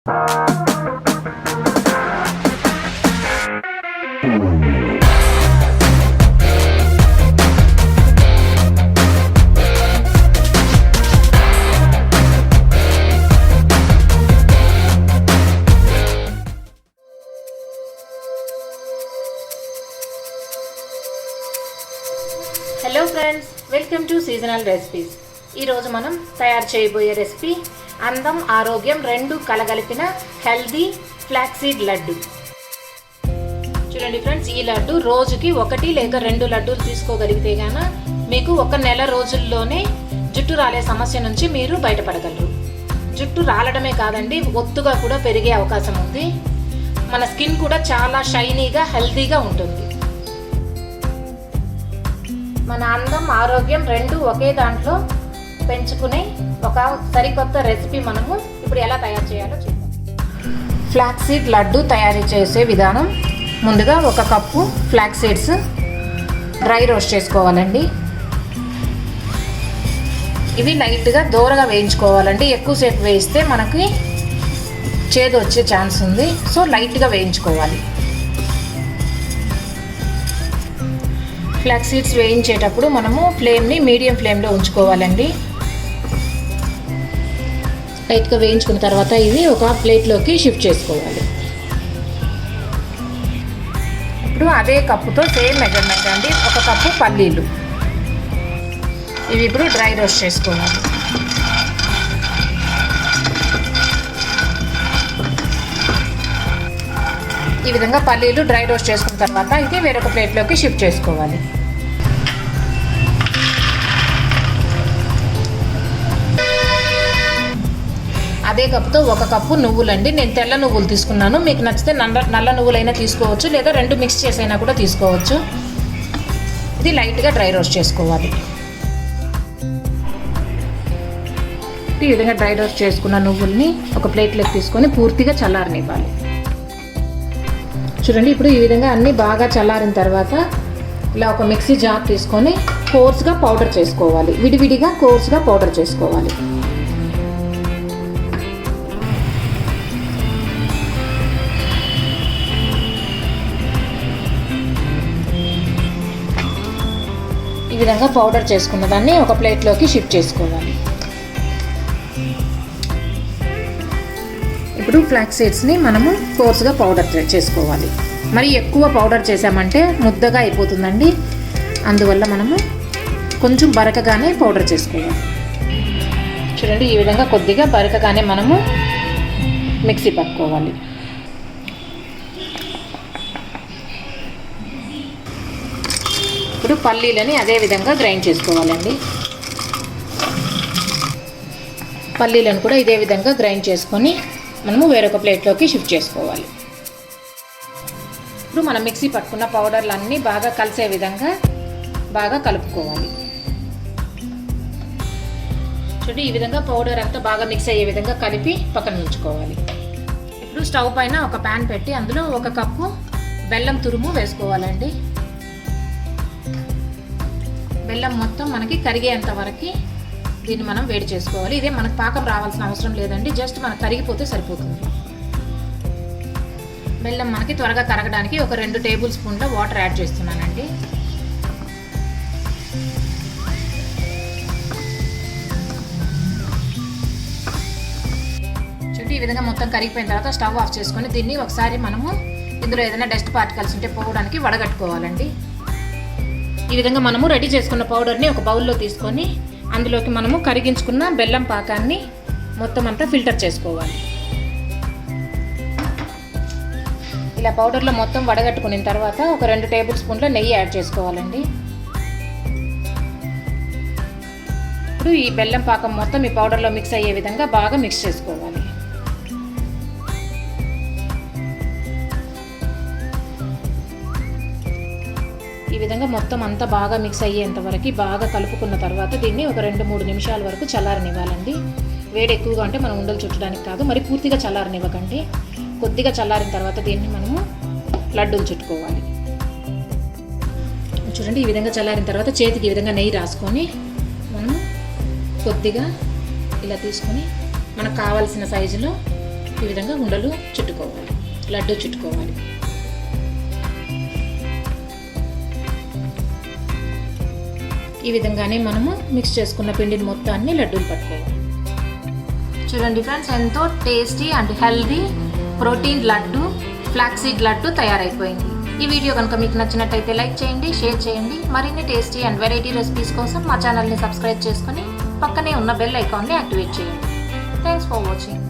Hello friends, welcome to seasonal recipes. ఈరోజు మనం తయారు చేయబోయే రెసిపీ అందం ఆరోగ్యం రెండు కలగలిపిన హెల్దీ ఫ్లాక్సీడ్ లడ్డు. చూడండి ఫ్రెండ్స్, ఈ లడ్డు రోజుకి 1 లేక 2 లడ్డూలు తీసుకోగలిగితే గాన మీకు 1 నెల రోజుల్లోనే జుట్టు రాలే సమస్య నుంచి మీరు బయటపడగలరు. జుట్టు రాలడమే కాదండి, ఒత్తుగా కూడా పెరిగే అవకాశం ఉంది. మన స్కిన్ కూడా చాలా షైనీగా హెల్దీగా ఉంటుంది. మన అందం ఆరోగ్యం రెండు ఒకే దాంట్లో పెంచుకునే ఒక సరికొత్త రెసిపీ మనము ఇప్పుడు ఎలా తయారు చేయాలో చూద్దాం. ఫ్లాక్సీడ్ లడ్డు తయారు చేసే విధానం: ముందుగా 1 cup flax seeds dry roast చేసుకోవాలండి. ఇవి లైట్గా దూరగా వేయించుకోవాలండి. ఎక్కువసేపు వేయిస్తే మనకి చేదు వచ్చే ఛాన్స్ ఉంది, సో లైట్గా వేయించుకోవాలి. ఫ్లాక్స్ సీడ్స్ వేయించేటప్పుడు మనము ఫ్లేమ్ని మీడియం ఫ్లేమ్లో ఉంచుకోవాలండి. లైట్గా వేయించుకున్న తర్వాత ఇవి ఒక ప్లేట్లోకి షిఫ్ట్ చేసుకోవాలి. ఇప్పుడు అదే కప్పుతో సేమ్ మెజర్మెంట్ అండి, 1 కప్పు పల్లీలు. ఇవి ఇప్పుడు డ్రై రోస్ట్ చేసుకోవాలి. ఈ విధంగా పల్లీలు డ్రై రోస్ట్ చేసుకున్న తర్వాత ఇది వేరొక ప్లేట్లోకి షిఫ్ట్ చేసుకోవాలి. అదే కప్పుతో 1 కప్పు నువ్వులండి. నేను తెల్ల నువ్వులు తీసుకున్నాను. మీకు నచ్చితే నల్ల నువ్వులైనా తీసుకోవచ్చు, లేదా 2 మిక్స్ చేసైనా కూడా తీసుకోవచ్చు. ఇది లైట్గా డ్రై రోస్ట్ చేసుకోవాలి. ఈ విధంగా డ్రై రోస్ట్ చేసుకున్న నువ్వుల్ని ఒక ప్లేట్లోకి తీసుకొని పూర్తిగా చల్లారనివ్వాలి. చూడండి, ఇప్పుడు ఈ విధంగా అన్నీ బాగా చల్లారిన తర్వాత ఇలా ఒక మిక్సీ జార్ తీసుకొని కోర్స్గా పౌడర్ చేసుకోవాలి. విడివిడిగా కోర్స్గా పౌడర్ చేసుకోవాలి. ఈ విధంగా పౌడర్ చేసుకున్న దాన్ని ఒక ప్లేట్లోకి షిఫ్ట్ చేసుకోవాలి. ఇప్పుడు ఫ్లాక్స్ సీడ్స్ని మనము కోర్స్గా పౌడర్ చేసుకోవాలి. మరి ఎక్కువ పౌడర్ చేసామంటే ముద్దగా అయిపోతుందండి. అందువల్ల మనము కొంచెం బరకగానే పౌడర్ చేసుకోవాలి. చూడండి, ఈ విధంగా కొద్దిగా బరకగానే మనము మిక్సీ పట్టుకోవాలి. ఇప్పుడు పల్లీలని అదే విధంగా గ్రైండ్ చేసుకోవాలండి. పల్లీలను కూడా ఇదే విధంగా గ్రైండ్ చేసుకొని మనము వేరొక ప్లేట్లోకి షిఫ్ట్ చేసుకోవాలి. ఇప్పుడు మనం మిక్సీ పట్టుకున్న పౌడర్లన్నీ బాగా కలిసే విధంగా బాగా కలుపుకోవాలి. చూడండి, ఈ విధంగా పౌడర్ అంతా బాగా మిక్స్ అయ్యే విధంగా కలిపి పక్కన ఉంచుకోవాలి. ఇప్పుడు స్టవ్ పైన ఒక ప్యాన్ పెట్టి అందులో 1 కప్పు బెల్లం తురుము వేసుకోవాలండి. బెల్లం మొత్తం మనకి కరిగేంత వరకు దీన్ని మనం వేడి చేసుకోవాలి. ఇదే మనకు పాకం రావాల్సిన అవసరం లేదండి, జస్ట్ మనకు కరిగిపోతే సరిపోతుంది. బెల్లం మనకి త్వరగా కరగడానికి ఒక 2 టేబుల్ స్పూన్ల వాటర్ యాడ్ చేస్తున్నానండి. చూడండి, ఈ విధంగా మొత్తం కరిగిపోయిన తర్వాత స్టవ్ ఆఫ్ చేసుకొని దీన్ని ఒకసారి మనము ఇందులో ఏదైనా డస్ట్ పార్టికల్స్ ఉంటే పోవడానికి వడగట్టుకోవాలండి. ఈ విధంగా మనము రెడీ చేసుకున్న పౌడర్ని ఒక బౌల్లో తీసుకొని అందులోకి మనము కరిగించుకున్న బెల్లం పాకాన్ని మొత్తం అంతా ఫిల్టర్ చేసుకోవాలి. ఇలా పౌడర్లో మొత్తం వడగట్టుకున్న తర్వాత ఒక 2 టేబుల్ స్పూన్ల నెయ్యి యాడ్ చేసుకోవాలండి. ఇప్పుడు ఈ బెల్లం పాకం మొత్తం ఈ పౌడర్లో మిక్స్ అయ్యే విధంగా బాగా మిక్స్ చేసుకోవాలి. ఈ విధంగా మొత్తం అంతా బాగా మిక్స్ అయ్యేంత వరకు బాగా కలుపుకున్న తర్వాత దీన్ని ఒక 2-3 నిమిషాల వరకు చల్లారనివ్వాలండి. వేడి ఎక్కువగా ఉంటే మనం ఉండలు చుట్టడానికి కాదు, మరి పూర్తిగా చల్లారనివ్వకండి. కొద్దిగా చల్లారిన తర్వాత దీన్ని మనము లడ్డూలు చుట్టుకోవాలి. చూడండి, ఈ విధంగా చల్లారిన తర్వాత చేతికి ఈ విధంగా నెయ్యి రాసుకొని మనము కొద్దిగా ఇలా తీసుకొని మనకు కావాల్సిన సైజులో ఈ విధంగా ఉండలు చుట్టుకోవాలి, లడ్డు చుట్టుకోవాలి. ఈ విధంగానే మనము మిక్స్ చేసుకున్న పిండిని మొత్తాన్ని లడ్డూలు పట్టుకోవాలి. చూడండి ఫ్రెండ్స్, ఎంతో tasty and healthy protein laddu flaxseed laddu తయారైపోయింది. ఈ వీడియో కనుక మీకు నచ్చినట్టయితే లైక్ చేయండి, షేర్ చేయండి. మరిన్ని టేస్టీ అండ్ వెరైటీ రెసిపీస్ కోసం మా ఛానల్ని సబ్స్క్రైబ్ చేసుకొని పక్కనే ఉన్న బెల్ ఐకాన్ని యాక్టివేట్ చేయండి. Thanks for watching.